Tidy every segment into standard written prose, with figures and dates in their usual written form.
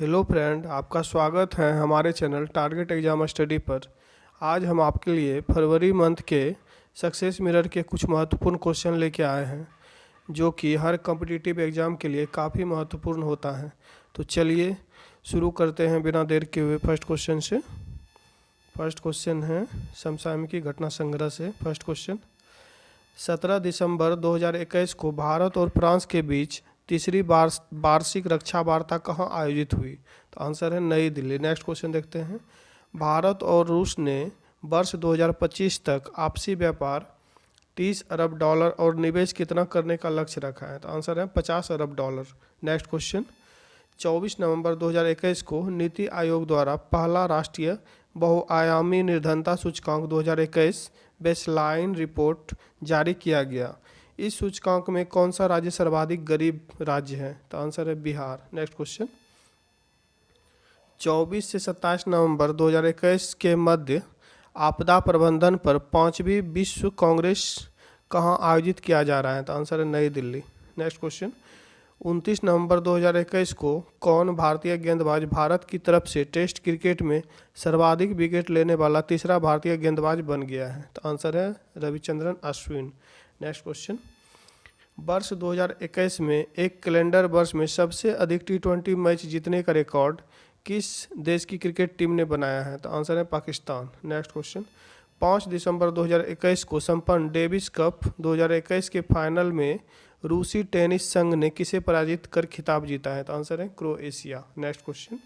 Hello friend, आपका स्वागत है हमारे चैनल टारगेट एग्जाम स्टडी पर। आज हम आपके लिए फरवरी मंथ के सक्सेस मिरर के कुछ महत्वपूर्ण क्वेश्चन लेके आए हैं जो कि हर कॉम्पिटिटिव एग्ज़ाम के लिए काफ़ी महत्वपूर्ण होता है। तो चलिए शुरू करते हैं बिना देर के हुए फर्स्ट क्वेश्चन से। फर्स्ट क्वेश्चन है समसामयिकी घटना संग्रह से। फर्स्ट क्वेश्चन, 17 दिसंबर 2021 को भारत और फ्रांस के बीच तीसरी वार्षिक रक्षा वार्ता कहाँ आयोजित हुई? तो आंसर है नई दिल्ली। नेक्स्ट क्वेश्चन देखते हैं, भारत और रूस ने वर्ष 2025 तक आपसी व्यापार 30 अरब डॉलर और निवेश कितना करने का लक्ष्य रखा है? तो आंसर है 50 अरब डॉलर। नेक्स्ट क्वेश्चन, 24 नवंबर 2021 को नीति आयोग द्वारा पहला राष्ट्रीय बहुआयामी निर्धनता सूचकांक 2021 बेसलाइन रिपोर्ट जारी किया गया। इस सूचकांक में कौन सा राज्य सर्वाधिक गरीब राज्य है? तो आंसर है बिहार। नेक्स्ट क्वेश्चन, 24 से 27 नवंबर 2021 के मध्य आपदा प्रबंधन पर 5वीं विश्व कांग्रेस कहाँ आयोजित किया जा रहा है? तो आंसर है नई दिल्ली। नेक्स्ट क्वेश्चन, 29 नवंबर 2021 को कौन भारतीय गेंदबाज भारत की तरफ से टेस्ट क्रिकेट में सर्वाधिक विकेट लेने वाला तीसरा भारतीय गेंदबाज बन गया है? तो आंसर है रविचंद्रन अश्विन। नेक्स्ट क्वेश्चन, वर्ष 2021 में एक कैलेंडर वर्ष में सबसे अधिक T20 मैच जीतने का रिकॉर्ड किस देश की क्रिकेट टीम ने बनाया है? तो आंसर है पाकिस्तान। नेक्स्ट क्वेश्चन, 5 दिसंबर 2021 को संपन्न डेविस कप 2021 के फाइनल में रूसी टेनिस संघ ने किसे पराजित कर खिताब जीता है? तो आंसर है क्रोएशिया। नेक्स्ट क्वेश्चन,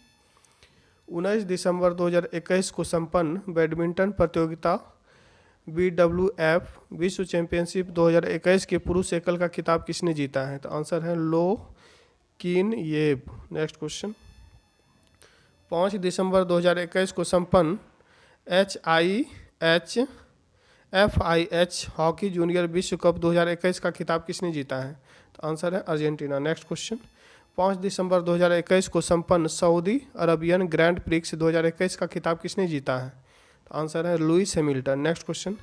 19 दिसंबर 2021 को संपन्न बैडमिंटन प्रतियोगिता BWF विश्व चैंपियनशिप 2021 के पुरुष एकल का खिताब किसने जीता है? तो आंसर है लो किन येब। नेक्स्ट क्वेश्चन, 5 दिसंबर 2021 को संपन्न FIH हॉकी जूनियर विश्व कप 2021 का खिताब किसने जीता है? तो आंसर है अर्जेंटीना। नेक्स्ट क्वेश्चन, 5 दिसंबर 2021 को संपन्न सऊदी अरबियन ग्रैंड प्रिक्स 2021 का खिताब किसने जीता है? तो आंसर है लुइस हैमिल्टन। नेक्स्ट क्वेश्चन,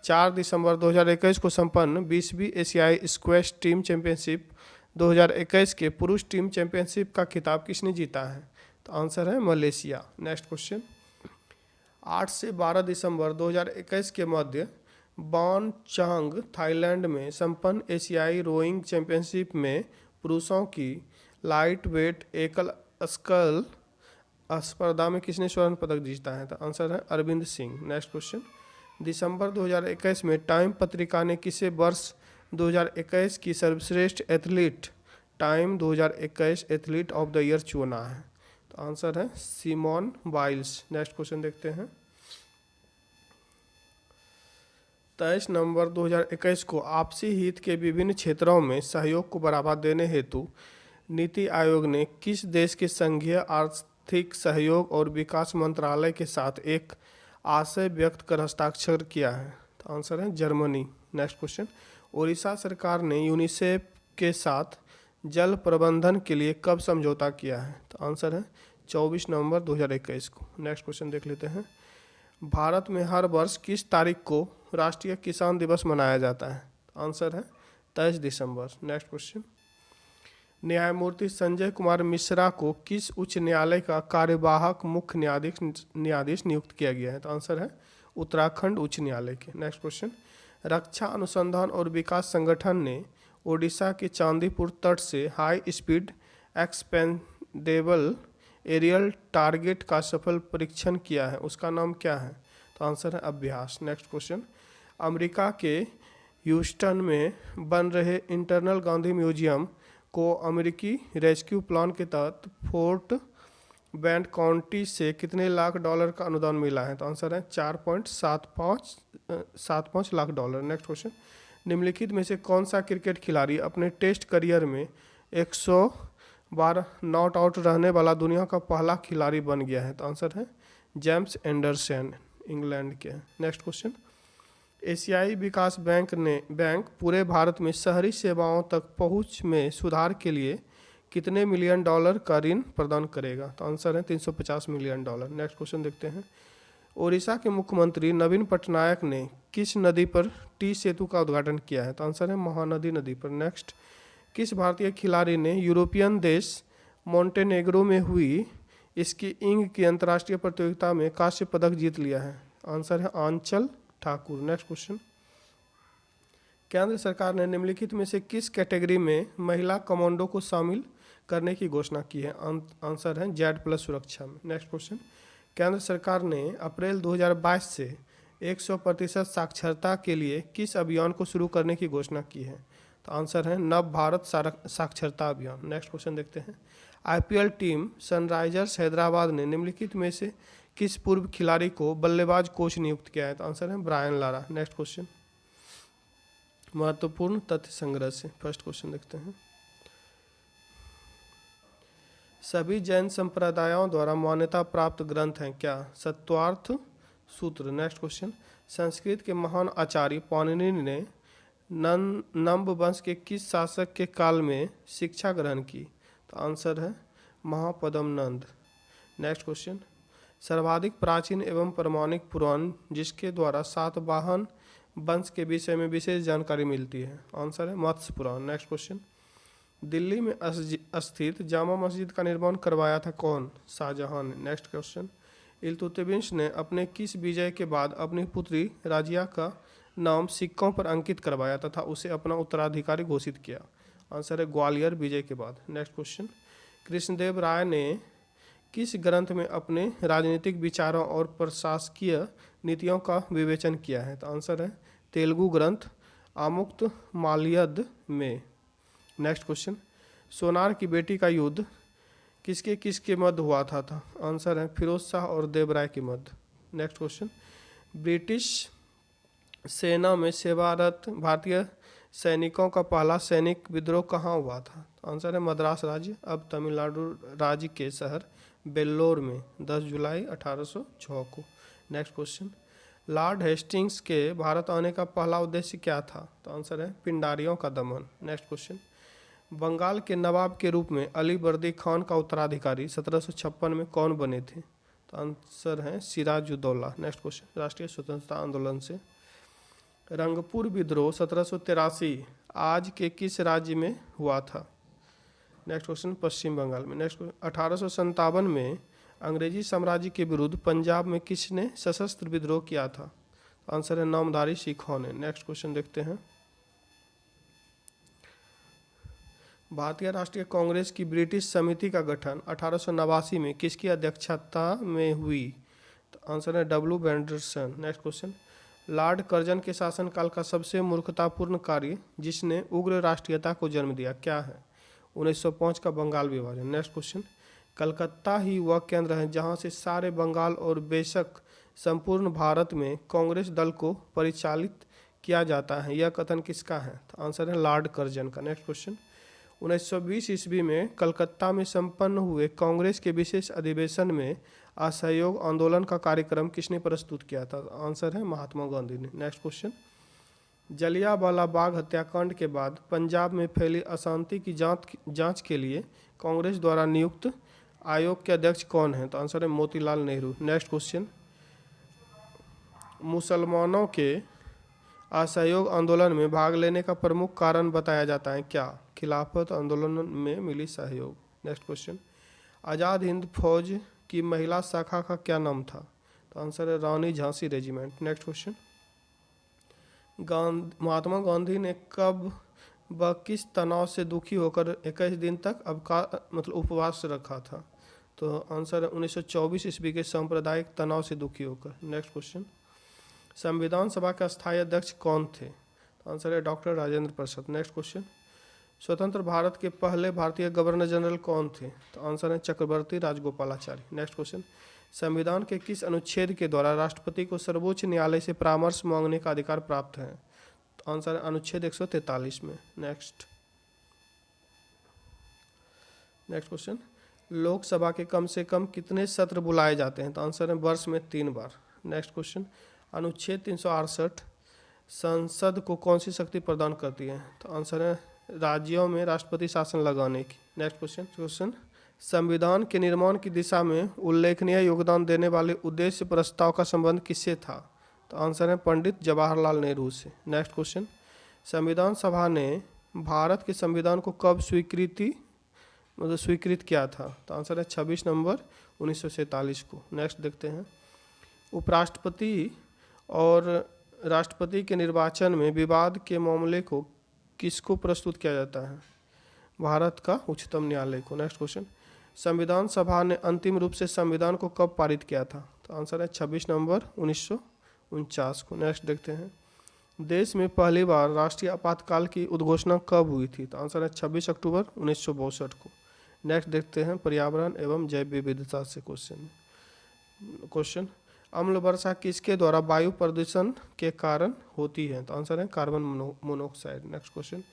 4 दिसंबर 2021 को संपन्न 20वीं एशियाई स्क्वैश टीम चैंपियनशिप 2021 के पुरुष टीम चैंपियनशिप का खिताब किसने जीता है? तो आंसर है मलेशिया। नेक्स्ट क्वेश्चन, 8 से 12 दिसंबर 2021 के मध्य बॉनचांग थाईलैंड में संपन्न एशियाई रोइंग चैंपियनशिप में पुरुषों की लाइट वेट एकल स्कल स्पर्धा में किसने स्वर्ण पदक जीता है? तो आंसर है अरविंद सिंह। नेक्स्ट क्वेश्चन, दिसंबर 2021 में टाइम पत्रिका ने किसे वर्ष 2021 की सर्वश्रेष्ठ athlete time 2021 athlete of the year चुना है? तो आंसर है सिमोन बाइल्स। नेक्स्ट क्वेश्चन देखते हैं, 23 नवंबर 2021 को आपसी हित के विभिन्न क्षेत्रों में सहयोग को बढ़ावा देने हेतु नीति आयोग ने किस देश के संघीय आर्थिक सहयोग और विकास मंत्रालय के साथ एक आशय व्यक्त कर हस्ताक्षर किया है? तो आंसर है जर्मनी। नेक्स्ट क्वेश्चन, उड़ीसा सरकार ने यूनिसेफ के साथ जल प्रबंधन के लिए कब समझौता किया है? तो आंसर है 24 नवंबर 2021 को। नेक्स्ट क्वेश्चन देख लेते हैं, भारत में हर वर्ष किस तारीख को राष्ट्रीय किसान दिवस मनाया जाता है? तो आंसर है 23 दिसंबर। नेक्स्ट क्वेश्चन, न्यायमूर्ति संजय कुमार मिश्रा को किस उच्च न्यायालय का कार्यवाहक मुख्य न्यायाधीश नियुक्त किया गया है? तो आंसर है उत्तराखंड उच्च न्यायालय के। नेक्स्ट क्वेश्चन, रक्षा अनुसंधान और विकास संगठन ने ओडिशा के चांदीपुर तट से high speed expendable aerial target का सफल परीक्षण किया है, उसका नाम क्या है? तो आंसर है अभ्यास। नेक्स्ट क्वेश्चन, अमेरिका के ह्यूस्टन में बन रहे इंटरनल गांधी म्यूजियम को अमेरिकी रेस्क्यू प्लान के तहत फोर्ट बेंट काउंटी से कितने लाख डॉलर का अनुदान मिला है? तो आंसर है 4.75 लाख डॉलर। नेक्स्ट क्वेश्चन, निम्नलिखित में से कौन सा क्रिकेट खिलाड़ी अपने टेस्ट करियर में 112 नॉट आउट रहने वाला दुनिया का पहला खिलाड़ी बन गया है? तो आंसर है जेम्स एंडरसन, इंग्लैंड के। नेक्स्ट क्वेश्चन, एशियाई विकास बैंक पूरे भारत में शहरी सेवाओं तक पहुंच में सुधार के लिए कितने मिलियन डॉलर का ऋण प्रदान करेगा? तो आंसर है 350 मिलियन डॉलर। नेक्स्ट क्वेश्चन देखते हैं, ओडिशा के मुख्यमंत्री नवीन पटनायक ने किस नदी पर टी सेतु का उद्घाटन किया है? तो आंसर है महानदी नदी पर। नेक्स्ट, किस भारतीय खिलाड़ी ने यूरोपियन देश मोंटेनेग्रो में हुई स्कीइंग की अंतर्राष्ट्रीय प्रतियोगिता में कांस्य पदक जीत लिया है? आंसर है आंचल ठाकुर। नेक्स्ट क्वेश्चन, केंद्र सरकार ने निम्नलिखित में से किस कैटेगरी में महिला कमांडो को शामिल करने की घोषणा की है? आंसर है Z+ सुरक्षा में। नेक्स्ट क्वेश्चन, केंद्र सरकार ने अप्रैल 2022 से 100% साक्षरता के लिए किस अभियान को शुरू करने की घोषणा की है? तो आंसर है नव भारत साक्षरता अभियान। नेक्स्ट क्वेश्चन देखते हैं, IPL टीम सनराइजर्स हैदराबाद ने निम्नलिखित में से किस पूर्व खिलाड़ी को बल्लेबाज कोच नियुक्त किया है? तो आंसर है ब्रायन लारा। नेक्स्ट क्वेश्चन, महत्वपूर्ण तथ्य संग्रह से फर्स्ट क्वेश्चन देखते हैं, सभी जैन संप्रदायों द्वारा मान्यता प्राप्त ग्रंथ हैं क्या? सत्वार्थ सूत्र। नेक्स्ट क्वेश्चन, संस्कृत के महान आचार्य पाणिनि ने नंब वंश के किस शासक के काल में शिक्षा ग्रहण की? तो आंसर है महापद्म नंद। नेक्स्ट क्वेश्चन, सर्वाधिक प्राचीन एवं प्रमाणिक पुराण जिसके द्वारा सातवाहन वंश के विषय में विशेष जानकारी मिलती है? आंसर है मत्स्य पुराण। नेक्स्ट क्वेश्चन, दिल्ली में स्थित जामा मस्जिद का निर्माण करवाया था कौन? शाहजहां ने। नेक्स्ट क्वेश्चन, इल्तुतमिश ने अपने किस विजय के बाद अपनी पुत्री राजिया का नाम सिक्कों पर अंकित करवाया तथा उसे अपना उत्तराधिकारी घोषित किया? आंसर है ग्वालियर विजय के बाद। नेक्स्ट क्वेश्चन, कृष्णदेव राय ने किस ग्रंथ में अपने राजनीतिक विचारों और प्रशासकीय नीतियों का विवेचन किया है? तो आंसर है तेलुगु ग्रंथ आमुक्त माल्यद में। नेक्स्ट क्वेश्चन, सोनार की बेटी का युद्ध किसके किसके मध्य हुआ था? आंसर है फिरोज शाह और देवराय के मध्य। नेक्स्ट क्वेश्चन, ब्रिटिश सेना में सेवारत भारतीय सैनिकों का पहला सैनिक विद्रोह कहाँ हुआ था? आंसर है मद्रास राज्य, अब तमिलनाडु राज्य के शहर बेल्लोर में 10 जुलाई 1806 को। नेक्स्ट क्वेश्चन, लॉर्ड हेस्टिंग्स के भारत आने का पहला उद्देश्य क्या था? तो आंसर है पिंडारियों का दमन। नेक्स्ट क्वेश्चन, बंगाल के नवाब के रूप में अली बर्दी खान का उत्तराधिकारी 1756 में कौन बने थे? तो आंसर है सिराजुद्दौला। नेक्स्ट क्वेश्चन, राष्ट्रीय स्वतंत्रता आंदोलन से रंगपुर विद्रोह 1783 आज के किस राज्य में हुआ था? नेक्स्ट क्वेश्चन, पश्चिम बंगाल में। नेक्स्ट 1857 में अंग्रेजी साम्राज्य के विरुद्ध पंजाब में किसने सशस्त्र विद्रोह किया था? आंसर है नामधारी सिखों ने। नेक्स्ट क्वेश्चन देखते हैं, भारतीय राष्ट्रीय कांग्रेस की ब्रिटिश समिति का गठन 1889 में किसकी अध्यक्षता में हुई? तो आंसर है W. वेंडरसन। नेक्स्ट क्वेश्चन, लॉर्ड कर्जन के शासनकाल का सबसे मूर्खतापूर्ण कार्य जिसने उग्र राष्ट्रीयता को जन्म दिया क्या है? 1905 का बंगाल विभाजन। नेक्स्ट क्वेश्चन, कलकत्ता ही वह केंद्र है जहां से सारे बंगाल और बेशक संपूर्ण भारत में कांग्रेस दल को परिचालित किया जाता है, यह कथन किसका है? तो आंसर है लॉर्ड कर्जन का। नेक्स्ट क्वेश्चन, 1920 ईस्वी में कलकत्ता में संपन्न हुए कांग्रेस के विशेष अधिवेशन में असहयोग आंदोलन का कार्यक्रम किसने प्रस्तुत किया था? आंसर है महात्मा गांधी ने। नेक्स्ट क्वेश्चन, जलियांवाला बाग हत्याकांड के बाद पंजाब में फैली अशांति की जांच के लिए कांग्रेस द्वारा नियुक्त आयोग के अध्यक्ष कौन है? तो आंसर है मोतीलाल नेहरू। नेक्स्ट क्वेश्चन, मुसलमानों के असहयोग आंदोलन में भाग लेने का प्रमुख कारण बताया जाता है क्या? खिलाफत आंदोलन में मिली सहयोग। नेक्स्ट क्वेश्चन, आज़ाद हिंद फौज की महिला शाखा का क्या नाम था? तो आंसर है रानी Jhansi regiment. Next question, Mahatma Gandhi ने कब व किस तनाव से दुखी होकर 21 दिन तक उपवास रखा था? तो आंसर है 1924 ईस्वी के सांप्रदायिक तनाव से दुखी होकर। नेक्स्ट क्वेश्चन, संविधान सभा के अस्थायी अध्यक्ष कौन थे? तो आंसर है doctor Rajendra Prasad. Next question, स्वतंत्र भारत के पहले भारतीय गवर्नर जनरल कौन थे? तो आंसर है चक्रवर्ती राजगोपालाचारी। नेक्स्ट क्वेश्चन, संविधान के किस अनुच्छेद के द्वारा राष्ट्रपति को सर्वोच्च न्यायालय से परामर्श मांगने का अधिकार प्राप्त है? तो आंसर है अनुच्छेद 143 में। नेक्स्ट क्वेश्चन, लोकसभा के कम से कम कितने सत्र बुलाए जाते हैं? तो आंसर है वर्ष में 3 बार। नेक्स्ट क्वेश्चन, अनुच्छेद 368 संसद को कौन सी शक्ति प्रदान करती है? तो आंसर है राज्यों में राष्ट्रपति शासन लगाने की। नेक्स्ट क्वेश्चन, संविधान के निर्माण की दिशा में उल्लेखनीय योगदान देने वाले उद्देश्य प्रस्ताव का संबंध किससे था? तो आंसर है पंडित जवाहरलाल नेहरू से। नेक्स्ट क्वेश्चन, संविधान सभा ने भारत के संविधान को कब स्वीकृति मतलब स्वीकृत किया था? तो आंसर है 26 नवंबर 1947 को। नेक्स्ट देखते हैं, उपराष्ट्रपति और राष्ट्रपति के निर्वाचन में विवाद के मामले को किसको प्रस्तुत किया जाता है? भारत का उच्चतम न्यायालय को। नेक्स्ट क्वेश्चन, संविधान सभा ने अंतिम रूप से संविधान को कब पारित किया था? तो आंसर है 26 नवंबर 1949 को। नेक्स्ट देखते हैं, देश में पहली बार राष्ट्रीय आपातकाल की उद्घोषणा कब हुई थी? तो आंसर है 26 अक्टूबर 1962 को। नेक्स्ट देखते हैं, पर्यावरण एवं जैव विविधता से क्वेश्चन, अम्ल वर्षा किसके द्वारा वायु प्रदूषण के कारण होती है? तो आंसर है कार्बन मोनोऑक्साइड। नेक्स्ट क्वेश्चन,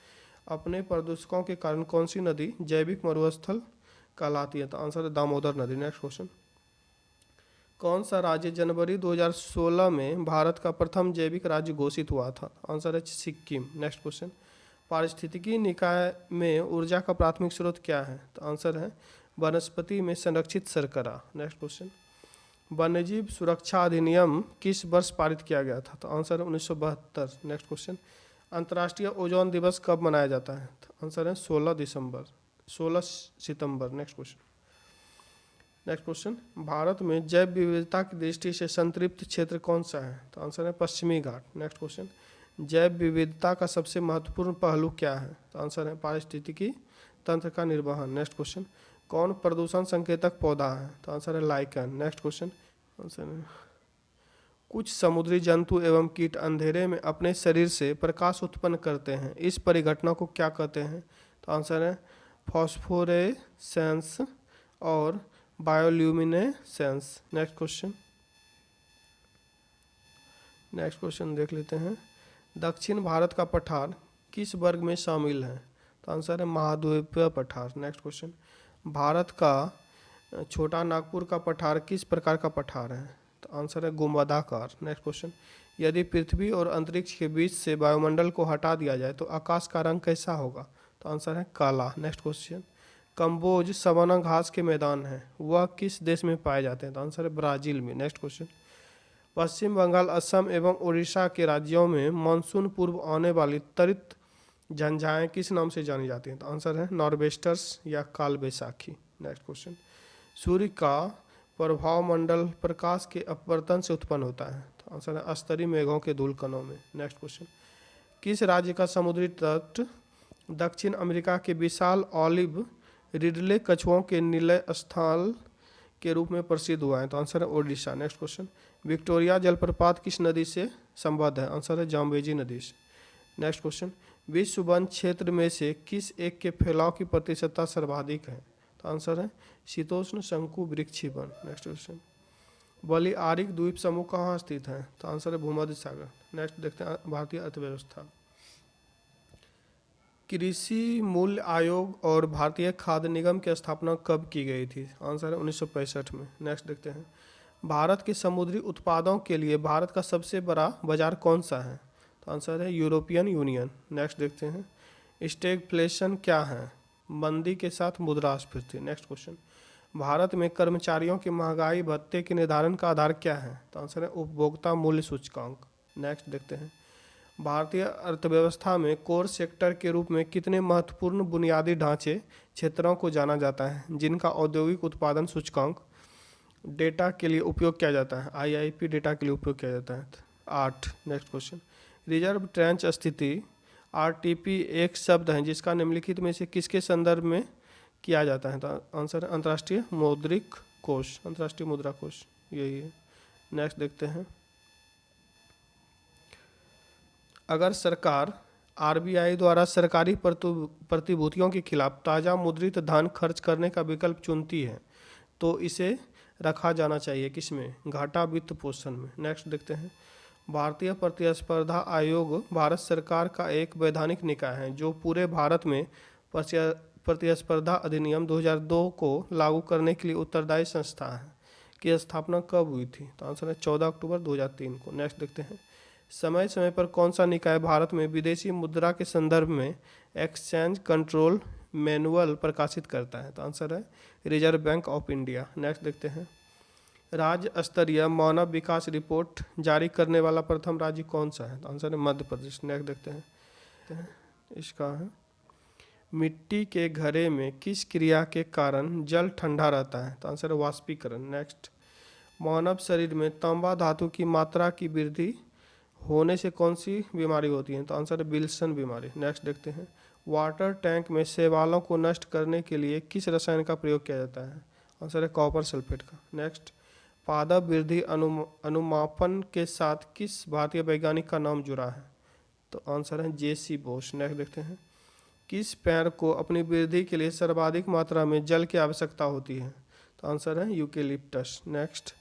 अपने प्रदूषकों के कारण कौन सी नदी जैविक मरुस्थल कहलाती है? तो आंसर है दामोदर नदी। नेक्स्ट क्वेश्चन, कौन सा राज्य जनवरी 2016 में भारत का प्रथम जैविक राज्य घोषित हुआ था? आंसर है सिक्किम। नेक्स्ट क्वेश्चन, पारिस्थितिकी निकाय में ऊर्जा का प्राथमिक स्रोत क्या है? तो आंसर है वनस्पति में संरक्षित शर्करा। नेक्स्ट क्वेश्चन, वन्यजीव सुरक्षा अधिनियम किस वर्ष पारित किया गया था? तो आंसर है 1972। नेक्स्ट क्वेश्चन, अंतर्राष्ट्रीय ओजोन दिवस कब मनाया जाता है? तो आंसर है 16 सितंबर। नेक्स्ट क्वेश्चन, भारत में जैव विविधता की दृष्टि से संतृप्त क्षेत्र कौन सा है? तो आंसर है पश्चिमी घाट। नेक्स्ट क्वेश्चन, जैव विविधता का सबसे महत्वपूर्ण पहलू क्या है? तो आंसर है पारिस्थितिकी तंत्र का निर्वहन। नेक्स्ट क्वेश्चन, कौन प्रदूषण संकेतक पौधा है? तो आंसर है लाइकन। नेक्स्ट क्वेश्चन, आंसर है कुछ समुद्री जंतु एवं कीट अंधेरे में अपने शरीर से प्रकाश उत्पन्न करते हैं, इस परिघटना को क्या कहते हैं? तो आंसर है फॉस्फोरेसेंस और बायोल्यूमिनेसेंस। नेक्स्ट क्वेश्चन देख लेते हैं, दक्षिण भारत का पठार किस वर्ग में शामिल है? तो आंसर है महाद्वीपीय पठार। नेक्स्ट क्वेश्चन, भारत का छोटा नागपुर का पठार किस प्रकार का पठार है? तो आंसर है गुंबदाकार। नेक्स्ट क्वेश्चन, यदि पृथ्वी और अंतरिक्ष के बीच से वायुमंडल को हटा दिया जाए तो आकाश का रंग कैसा होगा? तो आंसर है काला। नेक्स्ट क्वेश्चन, कंबोज सवाना घास के मैदान है, वह किस देश में पाए जाते हैं? तो आंसर है ब्राजील में। नेक्स्ट क्वेश्चन, पश्चिम बंगाल, असम एवं उड़ीसा के राज्यों में मानसून पूर्व आने वाली त्वरित झंझाएं किस नाम से जानी जाती हैं? तो आंसर है नॉर्वेस्टर्स या काल बैसाखी। नेक्स्ट क्वेश्चन, सूर्य का प्रभाव मंडल प्रकाश के अपवर्तन से उत्पन्न होता है? तो आंसर है अस्तरी मेघों के धूल कणों में। नेक्स्ट क्वेश्चन, किस राज्य का समुद्री तट दक्षिण अमेरिका के विशाल ऑलिव रिडले कछुओं के निलय स्थल के रूप में प्रसिद्ध हुआ है? तो आंसर है ओडिशा। नेक्स्ट क्वेश्चन, विक्टोरिया जलप्रपात किस नदी से संबद्ध है? आंसर है जाम्बेजी नदी से। नेक्स्ट क्वेश्चन, विश्व वन क्षेत्र में से किस एक के फैलाव की प्रतिशतता सर्वाधिक है? तो आंसर है शीतोष्ण शंकु वृक्षी वन। नेक्स्ट क्वेश्चन, बलिआरिक द्वीप समूह कहाँ स्थित है? तो आंसर है भूमध्य सागर। नेक्स्ट देखते हैं भारतीय अर्थव्यवस्था, कृषि मूल्य आयोग और भारतीय खाद्य निगम की स्थापना कब की गई थी? आंसर है 1965 में। नेक्स्ट देखते हैं, भारत के समुद्री उत्पादों के लिए भारत का सबसे बड़ा बाजार कौन सा है? तो आंसर है यूरोपियन यूनियन। नेक्स्ट देखते हैं, स्टैगफ्लेशन क्या है? मंदी के साथ मुद्रास्फीति। नेक्स्ट क्वेश्चन, भारत में कर्मचारियों के महंगाई भत्ते के निर्धारण का आधार क्या है? तो आंसर है उपभोक्ता मूल्य सूचकांक। नेक्स्ट देखते हैं, भारतीय अर्थव्यवस्था में कोर सेक्टर के रूप में कितने महत्वपूर्ण बुनियादी ढांचे क्षेत्रों को जाना जाता है जिनका औद्योगिक उत्पादन सूचकांक डेटा के लिए उपयोग किया जाता है? IIP डेटा के लिए उपयोग किया जाता है। 8। नेक्स्ट क्वेश्चन, रिजर्व ट्रेंच स्थिति RTP एक शब्द है जिसका निम्नलिखित में से किसके संदर्भ में किया जाता है? तो आंसर है अंतर्राष्ट्रीय मौद्रिक कोष, अंतर्राष्ट्रीय मुद्रा कोष, यही है। नेक्स्ट देखते हैं, अगर सरकार RBI द्वारा सरकारी प्रतिभूतियों के खिलाफ ताज़ा मुद्रित धन खर्च करने का विकल्प चुनती है तो इसे रखा जाना चाहिए किसमें? घाटा वित्त पोषण में। नेक्स्ट देखते हैं, भारतीय प्रतिस्पर्धा आयोग भारत सरकार का एक वैधानिक निकाय है जो पूरे भारत में प्रतिस्पर्धा अधिनियम 2002 को लागू करने के लिए उत्तरदायी संस्था है की स्थापना कब हुई थी? तो आंसर है 14 अक्टूबर 2003 को। नेक्स्ट देखते हैं, समय समय पर कौन सा निकाय भारत में विदेशी मुद्रा के संदर्भ में एक्सचेंज कंट्रोल मैनुअल प्रकाशित करता है? तो आंसर है reserve bank of India. Next देखते हैं, राज्य स्तरीय मानव विकास रिपोर्ट जारी करने वाला प्रथम राज्य कौन सा है? तो आंसर है मध्य प्रदेश। नेक्स्ट देखते हैं, इसका है मिट्टी के घड़े में किस क्रिया के कारण जल ठंडा रहता है? तो आंसर है वाष्पीकरण। नेक्स्ट, मानव शरीर में तांबा धातु की मात्रा की वृद्धि होने से कौन सी बीमारी होती है? तो आंसर है विल्सन बीमारी। नेक्स्ट देखते हैं, वाटर टैंक में शैवालों को नष्ट करने के लिए किस रसायन का प्रयोग किया जाता है? आंसर है कॉपर सल्फेट का। नेक्स्ट, पादप वृद्धि अनुमापन के साथ किस भारतीय वैज्ञानिक का नाम जुड़ा है? तो आंसर है जेसी बोस। नेक्स्ट देखते हैं, किस पेड़ को अपनी वृद्धि के लिए सर्वाधिक मात्रा में जल की आवश्यकता होती है? तो आंसर है यूकेलिप्टस। नेक्स्ट,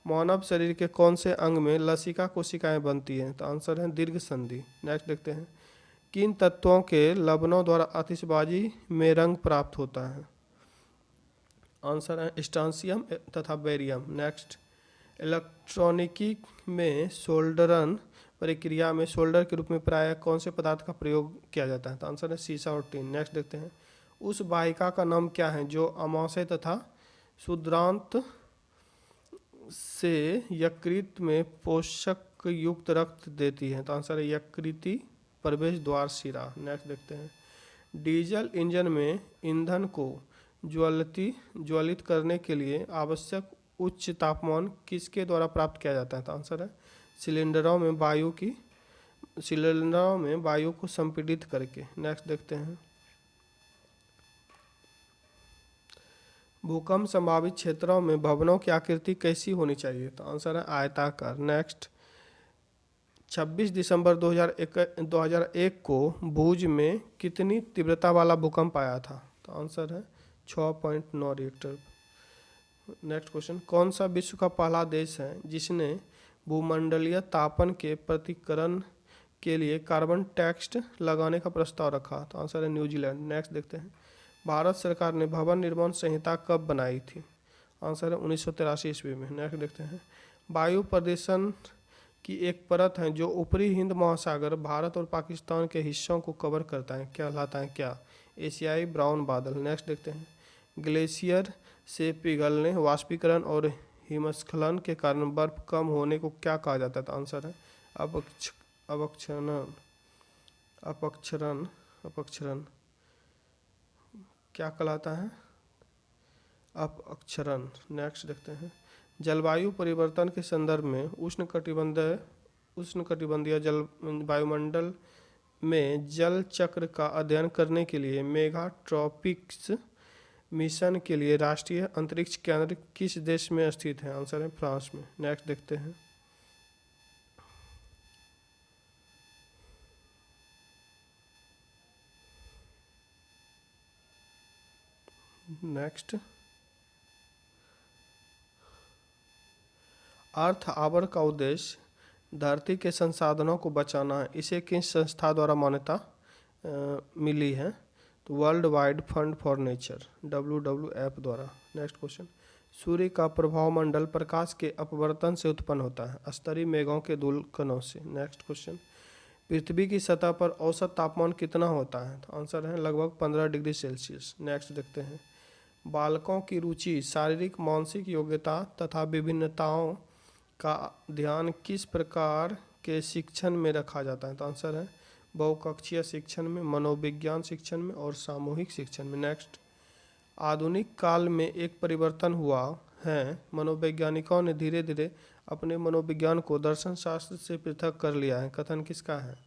मानव शरीर के कौन से अंग में लसिका कोशिकाएं बनती हैं? तो आंसर है दीर्घ संधि। नेक्स्ट देखते हैं, किन तत्वों के लवणों द्वारा आतिशबाजी में रंग प्राप्त होता है? आंसर है स्ट्रांसियम तथा बेरियम। नेक्स्ट, इलेक्ट्रॉनिकी में सोल्डरन प्रक्रिया में सोल्डर के रूप में प्रायः कौन से पदार्थ का प्रयोग किया जाता है? तो आंसर है सीसा और टीन। नेक्स्ट देखते हैं, उस वाहिका का नाम क्या है जो अमाशय तथा क्षुद्रांत से यकृत में पोषक युक्त रक्त देती है? तो आंसर है यकृति प्रवेश द्वार शिरा। नेक्स्ट देखते हैं, डीजल इंजन में ईंधन को ज्वलित करने के लिए आवश्यक उच्च तापमान किसके द्वारा प्राप्त किया जाता है? तो आंसर है सिलेंडरों में वायु को संपीड़ित करके। नेक्स्ट देखते हैं, भूकंप संभावित क्षेत्रों में भवनों की आकृति कैसी होनी चाहिए? तो आंसर है आयताकार। नेक्स्ट, 26 दिसंबर 2001 को भुज में कितनी तीव्रता वाला भूकंप आया था? तो आंसर है 6.9 रिक्टर। नेक्स्ट क्वेश्चन, कौन सा विश्व का पहला देश है जिसने भूमंडलीय तापन के प्रतिकरण के लिए कार्बन टैक्स लगाने का प्रस्ताव रखा? तो आंसर है न्यूजीलैंड। नेक्स्ट देखते हैं, भारत सरकार ने भवन निर्माण संहिता कब बनाई थी? आंसर है 1983 ईस्वी में। नेक्स्ट देखते हैं, वायु प्रदूषण की एक परत है जो ऊपरी हिंद महासागर, भारत और पाकिस्तान के हिस्सों को कवर करता है, क्या कहलाता है? क्या? एशियाई ब्राउन बादल। नेक्स्ट देखते हैं, ग्लेशियर से पिघलने, वाष्पीकरण और हिमस्खलन के कारण बर्फ कम होने को क्या कहा जाता है? तो आंसर है अपक्षरण। क्या कहलाता है? अपक्षरण। नेक्स्ट देखते हैं, जलवायु परिवर्तन के संदर्भ में उष्णकटिबंधीय वायुमंडल में जल चक्र का अध्ययन करने के लिए मेगा ट्रॉपिक्स मिशन के लिए राष्ट्रीय अंतरिक्ष केंद्र किस देश में स्थित है? आंसर है फ्रांस में। नेक्स्ट देखते हैं, नेक्स्ट, अर्थ आवर का उद्देश्य धरती के संसाधनों को बचाना है, इसे किस संस्था द्वारा मान्यता मिली है? तो world wide fund for nature, WWF द्वारा। नेक्स्ट क्वेश्चन, सूर्य का प्रभाव मंडल प्रकाश के अपवर्तन से उत्पन्न होता है, स्तरीय मेघों के धूलकणों से। नेक्स्ट क्वेश्चन, पृथ्वी की सतह पर औसत तापमान कितना होता है? तो आंसर है लगभग 15 डिग्री सेल्सियस। नेक्स्ट देखते हैं, बालकों की रुचि, शारीरिक मानसिक योग्यता तथा विभिन्नताओं का ध्यान किस प्रकार के शिक्षण में रखा जाता है? तो आंसर है बहुकक्षीय शिक्षण में, मनोविज्ञान शिक्षण में और सामूहिक शिक्षण में। नेक्स्ट, आधुनिक काल में एक परिवर्तन हुआ है, मनोवैज्ञानिकों ने धीरे धीरे अपने मनोविज्ञान को दर्शन शास्त्र से पृथक कर लिया है, कथन किसका है?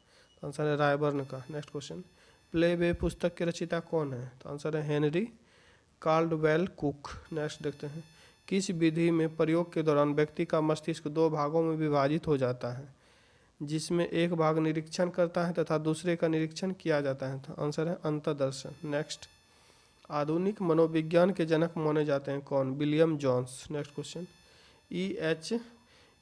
तो आंसर है रायबर्न का। नेक्स्ट क्वेश्चन, प्ले वे पुस्तक के रचयिता कौन है? तो आंसर है हेनरी काल्डवेल कुक। नेक्स्ट देखते हैं, किस विधि में प्रयोग के दौरान व्यक्ति का मस्तिष्क दो भागों में विभाजित हो जाता है, जिसमें एक भाग निरीक्षण करता है तथा दूसरे का निरीक्षण किया जाता है? तो आंसर है अंतर्दर्शन। नेक्स्ट, आधुनिक मनोविज्ञान के जनक माने जाते हैं कौन? William Jones. Next question, E.H.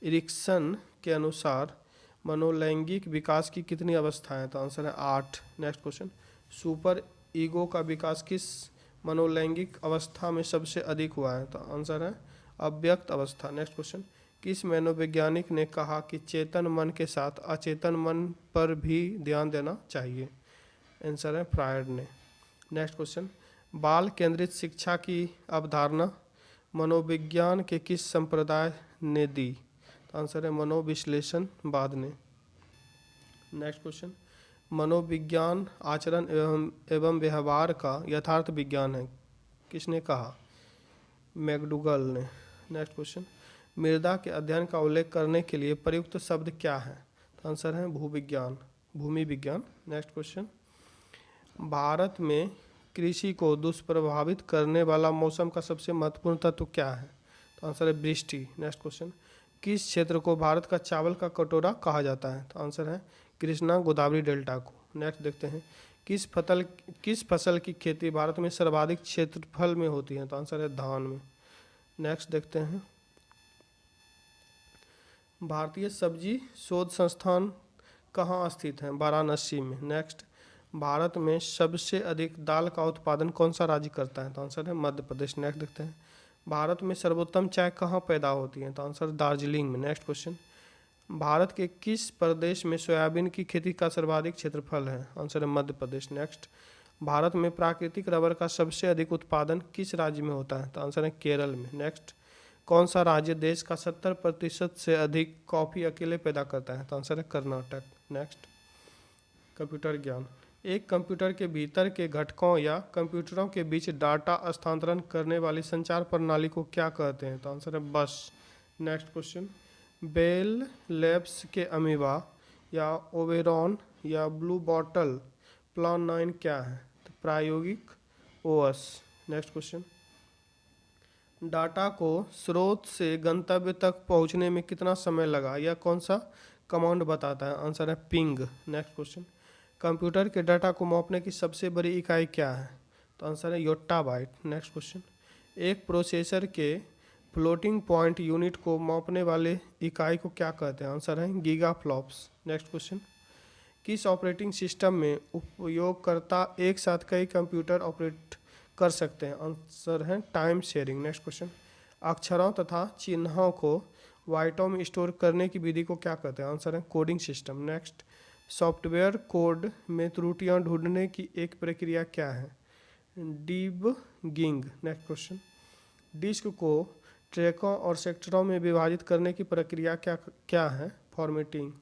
Erikson के अनुसार मनोलैंगिक विकास की कितनी अवस्थाएं हैं? तो आंसर है 8। नेक्स्ट क्वेश्चन, सुपर ईगो का विकास किस मनोलैंगिक अवस्था में सबसे अधिक हुआ है? तो आंसर है अव्यक्त अवस्था। नेक्स्ट क्वेश्चन, किस मनोवैज्ञानिक ने कहा कि चेतन मन के साथ अचेतन मन पर भी ध्यान देना चाहिए? आंसर है फ्रायड ने। नेक्स्ट क्वेश्चन, बाल केंद्रित शिक्षा की अवधारणा मनोविज्ञान के किस संप्रदाय ने दी? तो आंसर है मनोविश्लेषणवाद ने। नेक्स्ट क्वेश्चन, मनोविज्ञान आचरण एवं व्यवहार का यथार्थ विज्ञान है। किसने कहा? मैकडूगल ने। नेक्स्ट क्वेश्चन, मृदा के अध्ययन का उल्लेख करने के लिए प्रयुक्त शब्द क्या है? तो आंसर है भूविज्ञान, भूमि विज्ञान। नेक्स्ट क्वेश्चन, भारत में कृषि को दुष्प्रभावित करने वाला मौसम का सबसे महत्वपूर्ण तत्व क्या है? तो आंसर है वृष्टि। नेक्स्ट क्वेश्चन, किस क्षेत्र को भारत का चावल का कटोरा कहा जाता है? तो आंसर है कृष्णा गोदावरी डेल्टा को। नेक्स्ट देखते हैं, किस फसल की खेती भारत में सर्वाधिक क्षेत्रफल में होती है? तो आंसर है धान में। नेक्स्ट देखते हैं, भारतीय सब्जी शोध संस्थान कहाँ स्थित है? वाराणसी में। नेक्स्ट, भारत में सबसे अधिक दाल का उत्पादन कौन सा राज्य करता है? तो आंसर है मध्य प्रदेश। नेक्स्ट देखते हैं, भारत में सर्वोत्तम चाय कहाँ पैदा होती है? तो आंसर दार्जिलिंग में। नेक्स्ट क्वेश्चन, भारत के किस प्रदेश में सोयाबीन की खेती का सर्वाधिक क्षेत्रफल है? आंसर है मध्य प्रदेश। नेक्स्ट, भारत में प्राकृतिक रबर का सबसे अधिक उत्पादन किस राज्य में होता है? तो आंसर है केरल में। नेक्स्ट, कौन सा राज्य देश का 70% से अधिक कॉफ़ी अकेले पैदा करता है? तो आंसर है कर्नाटक। नेक्स्ट, कंप्यूटर ज्ञान, एक कंप्यूटर के भीतर के घटकों या कंप्यूटरों के बीच डाटा स्थानांतरण करने वाली संचार प्रणाली को क्या कहते हैं? तो आंसर है बस। नेक्स्ट क्वेश्चन, बेल लैब्स के अमीबा या ओबेरॉन या ब्लू बॉटल प्लान 9 क्या है? तो प्रायोगिक ओएस। नेक्स्ट क्वेश्चन, डाटा को स्रोत से गंतव्य तक पहुंचने में कितना समय लगा, यह कौन सा कमांड बताता है? आंसर है पिंग। नेक्स्ट क्वेश्चन, कंप्यूटर के डाटा को मापने की सबसे बड़ी इकाई क्या है? तो आंसर है योट्टाबाइट। नेक्स्ट क्वेश्चन, एक प्रोसेसर के फ्लोटिंग पॉइंट यूनिट को मापने वाले इकाई को क्या कहते हैं? आंसर है गीगा फ्लॉप्स। नेक्स्ट क्वेश्चन, किस ऑपरेटिंग सिस्टम में उपयोगकर्ता एक साथ कई कंप्यूटर ऑपरेट कर सकते हैं? आंसर है टाइम शेयरिंग। नेक्स्ट क्वेश्चन, अक्षरों तथा चिन्हों को बाइटों में स्टोर करने की विधि को क्या कहते हैं? आंसर है coding system. Next, software code में त्रुटियां ढूंढने की एक प्रक्रिया क्या है? डीबगिंग। नेक्स्ट क्वेश्चन, डिस्क को ट्रैकों और सेक्टरों में विभाजित करने की प्रक्रिया क्या है? फॉर्मेटिंग।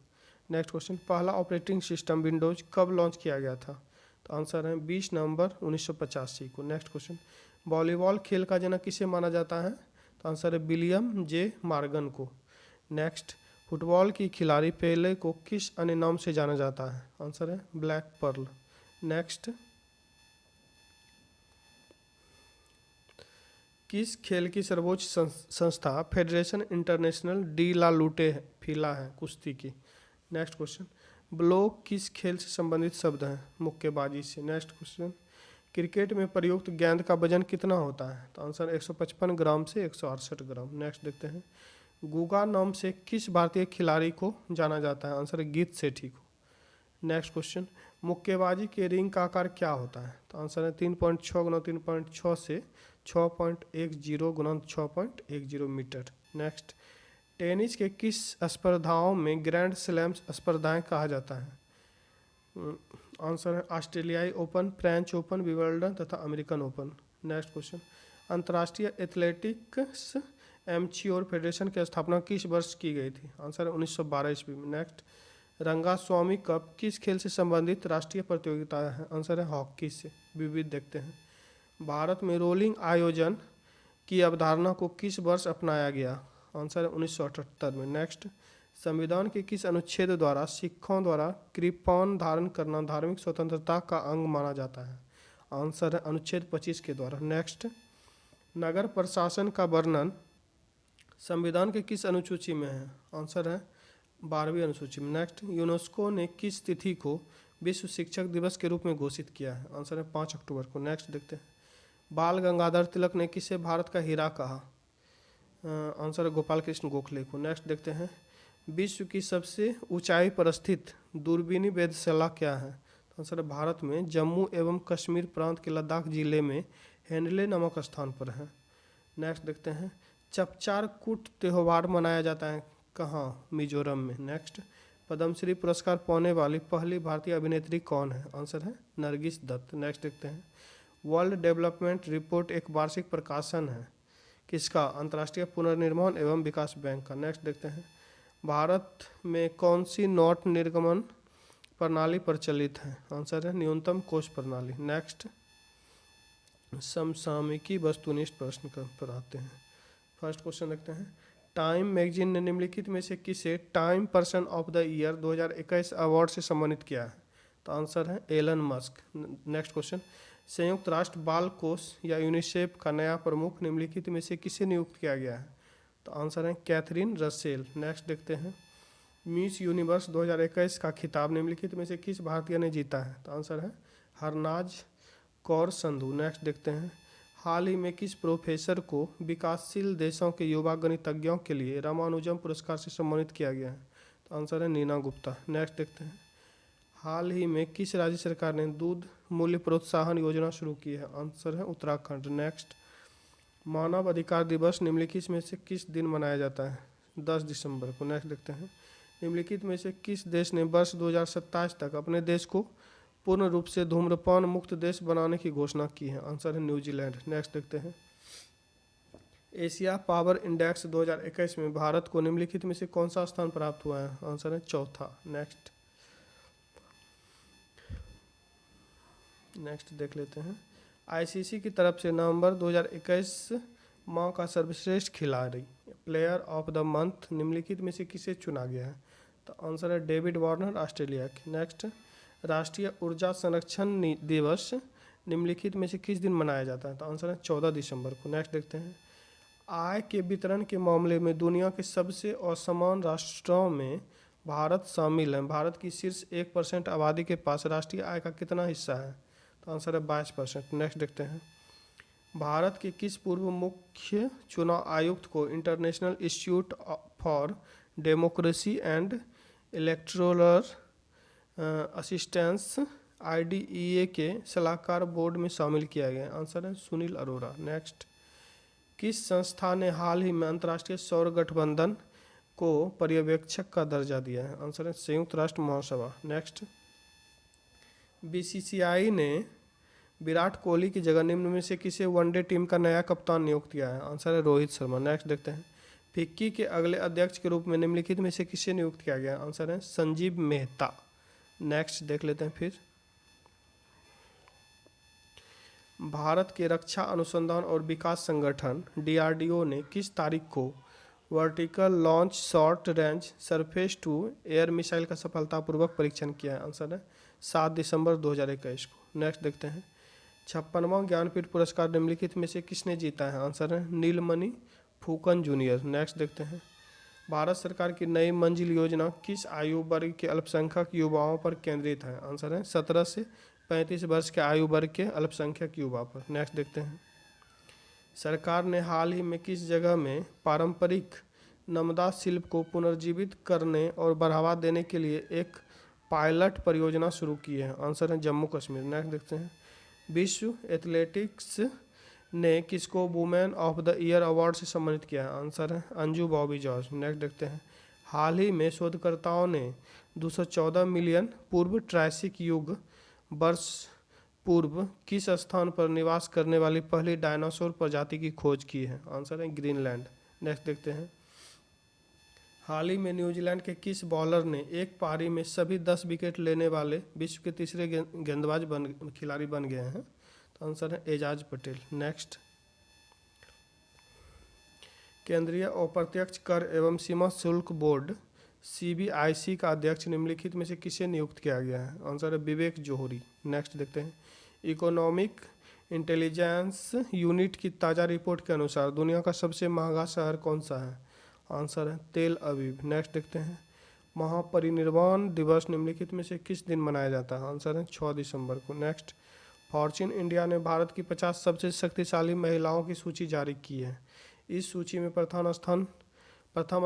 नेक्स्ट क्वेश्चन, पहला ऑपरेटिंग सिस्टम विंडोज कब लॉन्च किया गया था? तो आंसर है 20 नवंबर 1985 को। नेक्स्ट क्वेश्चन, वॉलीबॉल खेल का जनक किसे माना जाता है? तो आंसर है विलियम जे मॉर्गन को। नेक्स्ट, फुटबॉल की खिलाड़ी पेले को किस अन्य नाम से जाना जाता है? आंसर है ब्लैक पर्ल। नेक्स्ट, किस खेल की सर्वोच्च संस्था फेडरेशन इंटरनेशनल डी ला लूटे फीला है कुश्ती की? नेक्स्ट क्वेश्चन, ब्लॉक किस खेल से संबंधित शब्द है? मुक्केबाजी से। नेक्स्ट क्वेश्चन, क्रिकेट में प्रयुक्त गेंद का वजन कितना होता है? तो आंसर 155 ग्राम से 168 ग्राम। नेक्स्ट देखते हैं, गुगा नाम से किस भारतीय खिलाड़ी को जाना जाता है? आंसर गीत सेठी को। नेक्स्ट क्वेश्चन, मुक्केबाजी के रिंग का आकार क्या होता है? तो आंसर है 3.6 गुना 3.6 से 6.10 गुना 6.10 मीटर। नेक्स्ट, टेनिस के किस स्पर्धाओं में ग्रैंड स्लैम्स स्पर्धाएं कहा जाता है? आंसर है ऑस्ट्रेलियाई ओपन, फ्रेंच ओपन, विंबलडन तथा अमेरिकन ओपन। नेक्स्ट क्वेश्चन, अंतर्राष्ट्रीय एथलेटिक्स एमेच्योर फेडरेशन की स्थापना किस वर्ष की गई थी? आंसर है 1912 ईस्वी में। नेक्स्ट, रंगास्वामी कप किस खेल से संबंधित राष्ट्रीय प्रतियोगिता है? आंसर है हॉकी से। विविध देखते हैं, भारत में रोलिंग आयोजन की अवधारणा को किस वर्ष अपनाया गया? आंसर है 1978 में। नेक्स्ट, संविधान के किस अनुच्छेद द्वारा सिखों द्वारा कृपाण धारण करना धार्मिक स्वतंत्रता का अंग माना जाता है? आंसर है अनुच्छेद 25 के द्वारा। नेक्स्ट, नगर प्रशासन का वर्णन संविधान के किस अनुसूची में है? आंसर है 12वीं अनुसूची में। नेक्स्ट, यूनेस्को ने किस तिथि को विश्व शिक्षक दिवस के रूप में घोषित किया है? आंसर है 5 अक्टूबर को। नेक्स्ट देखते हैं, बाल गंगाधर तिलक ने किसे भारत का हीरा कहा? आंसर है गोपाल कृष्ण गोखले को। नेक्स्ट देखते हैं, विश्व की सबसे ऊंचाई पर स्थित दूरबीनी वेधशाला क्या है? आंसर है भारत में जम्मू एवं कश्मीर प्रांत के लद्दाख जिले में हेंडले नामक स्थान पर है। नेक्स्ट देखते हैं, चपचार कूट त्यौहार मनाया जाता है कहाँ? मिजोरम में। नेक्स्ट, पद्मश्री पुरस्कार पाने वाली पहली भारतीय अभिनेत्री कौन है? आंसर है नरगिस दत्त। नेक्स्ट देखते हैं, वर्ल्ड डेवलपमेंट रिपोर्ट एक वार्षिक प्रकाशन है किसका? अंतर्राष्ट्रीय पुनर्निर्माण एवं विकास बैंक का। नेक्स्ट देखते हैं, भारत में कौन सी नोट निर्गमन प्रणाली प्रचलित है? आंसर है न्यूनतम कोष प्रणाली। नेक्स्ट, समसामयिकी वस्तुनिष्ठ प्रश्न पर आते हैं। फर्स्ट क्वेश्चन देखते हैं, टाइम मैगजीन ने निम्नलिखित में से किसे time person of the year 2021 award से सम्मानित किया है? तो आंसर है एलन मस्क। नेक्स्ट क्वेश्चन, संयुक्त राष्ट्र बाल कोष या यूनिसेफ का नया प्रमुख निम्नलिखित में से किसे नियुक्त किया गया है? तो आंसर है कैथरीन रसेल। नेक्स्ट देखते हैं, मिस यूनिवर्स 2021 का खिताब निम्नलिखित में से किस भारतीय ने जीता है? तो आंसर है हरनाज कौर संधू। नेक्स्ट देखते हैं, हाल ही में किस प्रोफेसर को विकासशील देशों के युवा गणितज्ञों के लिए रामानुजम पुरस्कार से सम्मानित किया गया है? तो आंसर है नीना गुप्ता। नेक्स्ट देखते हैं, हाल ही में किस राज्य सरकार ने दूध मूल्य प्रोत्साहन योजना शुरू की है? आंसर है उत्तराखंड। नेक्स्ट, मानव अधिकार दिवस निम्नलिखित में से किस दिन मनाया जाता है? 10 दिसंबर को। नेक्स्ट देखते हैं, निम्नलिखित में से किस देश ने वर्ष 2027 तक अपने देश को पूर्ण रूप से धूम्रपान मुक्त देश बनाने की घोषणा की है? आंसर है न्यूजीलैंड। नेक्स्ट देखते हैं, एशिया पावर इंडेक्स 2021 में भारत को निम्नलिखित में से कौन सा स्थान प्राप्त हुआ है? आंसर है चौथा। नेक्स्ट देख लेते हैं, आईसीसी की तरफ से नवंबर 2021 माह का सर्वश्रेष्ठ खिलाड़ी प्लेयर ऑफ द मंथ निम्नलिखित में से किसे चुना गया है? तो आंसर है डेविड वार्नर, ऑस्ट्रेलिया के। नेक्स्ट, राष्ट्रीय ऊर्जा संरक्षण दिवस निम्नलिखित में से किस दिन मनाया जाता है? तो आंसर है 14 दिसंबर को। नेक्स्ट देखते हैं, आय के वितरण के मामले में दुनिया के सबसे असमान राष्ट्रों में भारत शामिल है। भारत की शीर्ष 1% आबादी के पास राष्ट्रीय आय का कितना हिस्सा है? तो आंसर है 22%। नेक्स्ट देखते हैं, भारत के किस पूर्व मुख्य चुनाव आयुक्त को international institute for democracy and electoral assistance IDEA के सलाहकार बोर्ड में शामिल किया गया? आंसर है सुनील अरोड़ा। नेक्स्ट, किस संस्था ने हाल ही में अंतर्राष्ट्रीय सौर गठबंधन को पर्यवेक्षक का दर्जा दिया है? आंसर है संयुक्त राष्ट्र महासभा। नेक्स्ट, BCCI ने विराट कोहली की जगह निम्न में से किसे वनडे टीम का नया कप्तान नियुक्त किया है? आंसर है रोहित शर्मा। नेक्स्ट देखते हैं, फिक्की के अगले अध्यक्ष के रूप में निम्नलिखित में से किसे नियुक्त किया गया? आंसर है संजीव मेहता। नेक्स्ट देख लेते हैं, फिर भारत के रक्षा अनुसंधान और विकास संगठन DRDO ने किस तारीख को vertical launch short range surface to air missile का सफलतापूर्वक परीक्षण किया है? आंसर है 7 दिसंबर 2021 को। नेक्स्ट देखते हैं, 56वां ज्ञानपीठ पुरस्कार निम्नलिखित में से किसने जीता है? आंसर है नीलमणि फूकन जूनियर। नेक्स्ट देखते हैं, भारत सरकार की नई मंजिल योजना किस आयु वर्ग के अल्पसंख्यक युवाओं पर केंद्रित है? आंसर है 17 से 35 वर्ष के आयु वर्ग के अल्पसंख्यक युवा पर। नेक्स्ट देखते हैं, सरकार ने हाल ही में किस जगह में पारंपरिक नमदा शिल्प को पुनर्जीवित करने और बढ़ावा देने के लिए एक पायलट परियोजना शुरू की है? आंसर है जम्मू कश्मीर। नेक्स्ट देखते हैं, विश्व एथलेटिक्स ने किसको women of the year award से सम्मानित किया है? आंसर है अंजू बॉबी जॉर्ज। नेक्स्ट देखते हैं, हाल ही में शोधकर्ताओं ने 214 मिलियन पूर्व ट्रायसिक युग वर्ष पूर्व किस स्थान पर निवास करने वाली पहली डायनासोर प्रजाति की खोज की है? आंसर है ग्रीनलैंड। नेक्स्ट देखते हैं, हाल ही में न्यूजीलैंड के किस बॉलर ने एक पारी में सभी 10 विकेट लेने वाले विश्व के तीसरे गेंदबाज खिलाड़ी बन गए हैं? तो आंसर है एजाज पटेल। नेक्स्ट, केंद्रीय अप्रत्यक्ष कर एवं सीमा शुल्क बोर्ड CBIC का अध्यक्ष निम्नलिखित में से किसे नियुक्त किया गया है? आंसर है विवेक जोहरी। नेक्स्ट देखते हैं, इकोनॉमिक इंटेलिजेंस यूनिट की ताज़ा रिपोर्ट के अनुसार दुनिया का सबसे महंगा शहर कौन सा है? आंसर है तेल अवीव। नेक्स्ट देखते हैं, महापरिनिर्वाण दिवस निम्नलिखित में से किस दिन मनाया जाता है? आंसर है 6 दिसंबर को। नेक्स्ट, फॉर्च्यून इंडिया ने भारत की 50 सबसे शक्तिशाली महिलाओं की सूची जारी की है। इस सूची में प्रथम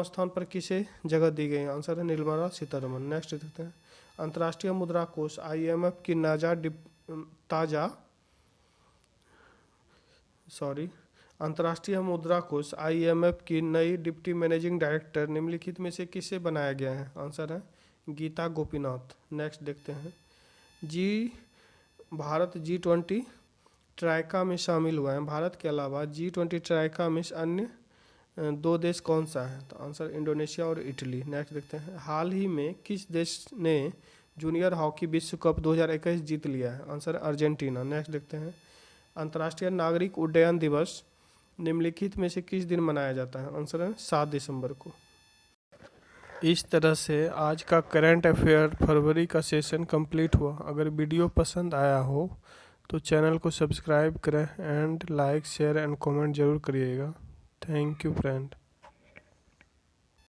स्थान पर किसे जगह दी गई? आंसर है निर्मला सीतारमन। नेक्स्ट देखते हैं, अंतर्राष्ट्रीय मुद्रा कोष IMF की अंतर्राष्ट्रीय मुद्रा कोष IMF की नई डिप्टी मैनेजिंग डायरेक्टर निम्नलिखित में से किसे बनाया गया है? आंसर है गीता गोपीनाथ। नेक्स्ट देखते हैं, भारत G20 ट्राइका में शामिल हुआ है। भारत के अलावा G20 ट्राइका में अन्य 2 देश कौन सा है? तो आंसर इंडोनेशिया और इटली। नेक्स्ट देखते हैं, हाल ही में किस देश ने जूनियर हॉकी विश्व कप 2021 जीत लिया है? Answer Argentina. नेक्स्ट देखते हैं, अंतर्राष्ट्रीय नागरिक उड्डयन दिवस निम्नलिखित में से किस दिन मनाया जाता है? आंसर है 7 दिसंबर को। इस तरह से आज का करंट अफेयर फरवरी का सेशन कंप्लीट हुआ। अगर वीडियो पसंद आया हो तो चैनल को सब्सक्राइब करें and like share and comment जरूर करिएगा। Thank you friend.